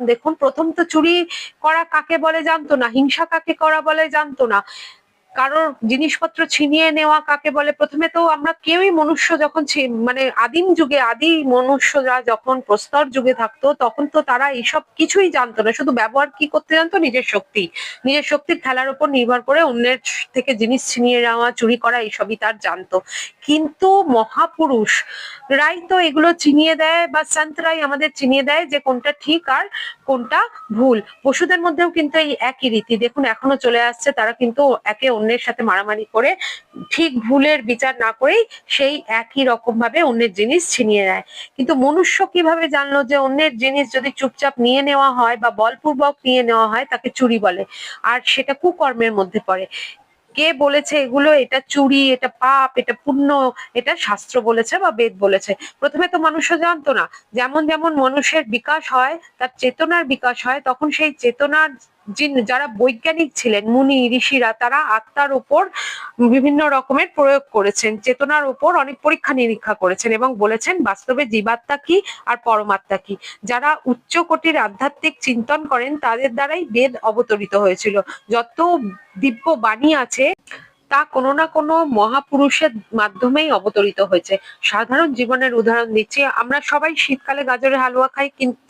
দেখুন, প্রথম তো চুরি করা কাকে বলে জানতো না, হিংসা কাকে করা বলে জানতো না, কারোর জিনিসপত্র ছিনিয়ে নেওয়া কাকে বলে। প্রথমে তো আমরা কেউই মনুষ্য যখন মানে আদিম যুগে আদি মনুষ্যরা যখন প্রস্তর যুগে থাকতো, তখন তো তারা এইসব কিছুই জানতো না। শুধু ব্যবহার কি করতে জানতো, নিজের শক্তির খেলার উপর নির্ভর করে অন্যের থেকে জিনিস ছিনিয়ে নেওয়া, চুরি করা, এইসবই তার জানতো। কিন্তু মহাপুরুষ রাই তো এগুলো চিনিয়ে দেয়, বা সন্তরাই আমাদের চিনিয়ে দেয় যে কোনটা ঠিক আর কোনটা ভুল। পশুদের মধ্যেও কিন্তু এই একই রীতি দেখুন এখনো চলে আসছে। তারা কিন্তু একে অন্যের সাথে মারামারি করে ঠিক ভুলের বিচার না করেই সেই একই রকম ভাবে অন্যের জিনিস ছিনিয়ে নেয়। কিন্তু মনুষ্য কিভাবে জানলো যে অন্যের জিনিস যদি চুপচাপ নিয়ে নেওয়া হয় বা বলপূর্বক নিয়ে নেওয়া হয় তাকে চুরি বলে, আর সেটা কুকর্মের মধ্যে পড়ে। কে বলেছে এগুলো, এটা চুরি, এটা পাপ, এটা পুণ্য, এটা শাস্ত্র বলেছে বা বেদ বলেছে। প্রথমে তো মানুষ জানতো না। যেমন যেমন মানুষের বিকাশ হয়, তার চেতনার বিকাশ হয়, তখন সেই চেতনার যারা বৈজ্ঞানিক ছিলেন, মুনি ঋষিরা, তারা আত্মার উপর বিভিন্ন রকমের প্রয়োগ করেছেন, চেতনার উপর অনেক পরীক্ষা নিরীক্ষা করেছেন এবং বলেছেন বাস্তবে জীবাত্মা কি আর পরমাত্মা কি। যারা উচ্চ কোটির আধ্যাত্মিক চিন্তন করেন তাদের দ্বারাই বেদ অবতরিত হয়েছিল। যত দিব্য বাণী আছে তা কোনো না কোনো মহাপুরুষের মাধ্যমেই অবতরিত হয়েছে। সাধারণ জীবনের উদাহরণ দিচ্ছি, আমরা সবাই শীতকালে গাজরের হালুয়া খাই, কিন্তু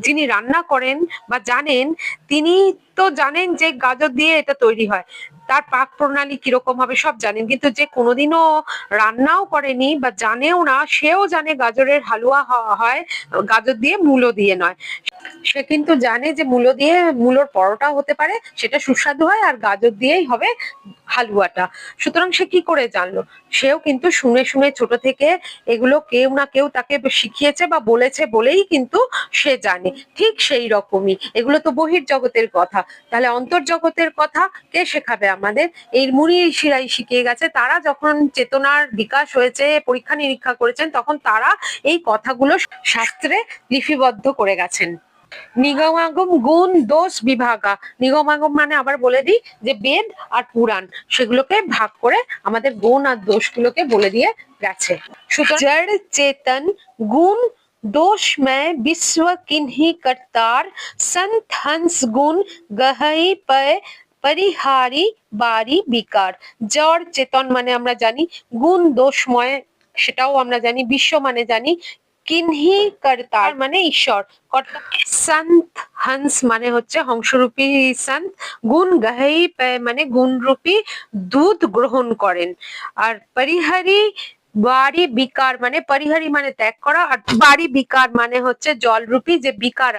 যিনি রান্না করেন বা জানেন তিনি তো জানেন যে গাজর দিয়ে এটা তৈরি হয়, তার পাক প্রণালী কিরকম হবে সব জানেন। কিন্তু যে কোনোদিনও রান্নাও করেনি বা জানেও না, সেও জানে গাজরের হালুয়া হয় গাজর দিয়ে, মূলো দিয়ে নয়। সে কিন্তু জানে যে মূলো দিয়ে মূলোর পরোটা হতে পারে, সেটা সুস্বাদু হয়, আর গাজর দিয়েই হবে হালুয়াটা। সুতরাং সে কি করে জানলো? সেও কিন্তু শুনে শুনে ছোট থেকে এগুলো কেউ না কেউ তাকে শিখিয়েছে বা বলেছে বলেই কিন্তু সে জানে। ঠিক সেই রকমই এগুলো তো বহির্জগতের কথা, তাহলে অন্তর্জগতের কথা কে শেখাবে আমাদের? এই মুনি ঋষিরাই শিখিয়ে গেছে। তারা যখন চেতনার বিকাশ হয়েছে, পরীক্ষা নিরীক্ষা করেছেন, তখন তারা এই কথাগুলো শাস্ত্রে লিপিবদ্ধ করে গেছেন। নিগমাগম গুণ দোষ বিভাগা। নিগমাগম মানে আবার বলে দিই যে বেদ আর পুরাণ, সেগুলোকে ভাগ করে আমাদের গুণ আর দোষগুলোকে বলে দিয়ে গেছে। সুতরাং জড় চেতন গুণ दोषमय विश्व किन्हीं करतार संत हंस गुण गहई पय परिहारी बारी বিকার। জড় চেতন মানে আমরা জানি, গুণ দোষময় সেটাও আমরা জানি, বিশ্ব মানে জানি, কিন্হি কর্তার মানে ঈশ্বর, সন্ত হংস মানে হচ্ছে হংসরূপী সন্ত, গুণ গাহি মানে গুণরূপী দুধ গ্রহণ করেন, আর পরিহারি বাড়ি বিকার মানে পরিহারি মানে ত্যাগ করা, আর বাড়ি বিকার মানে হচ্ছে জলরূপী যে বিকার।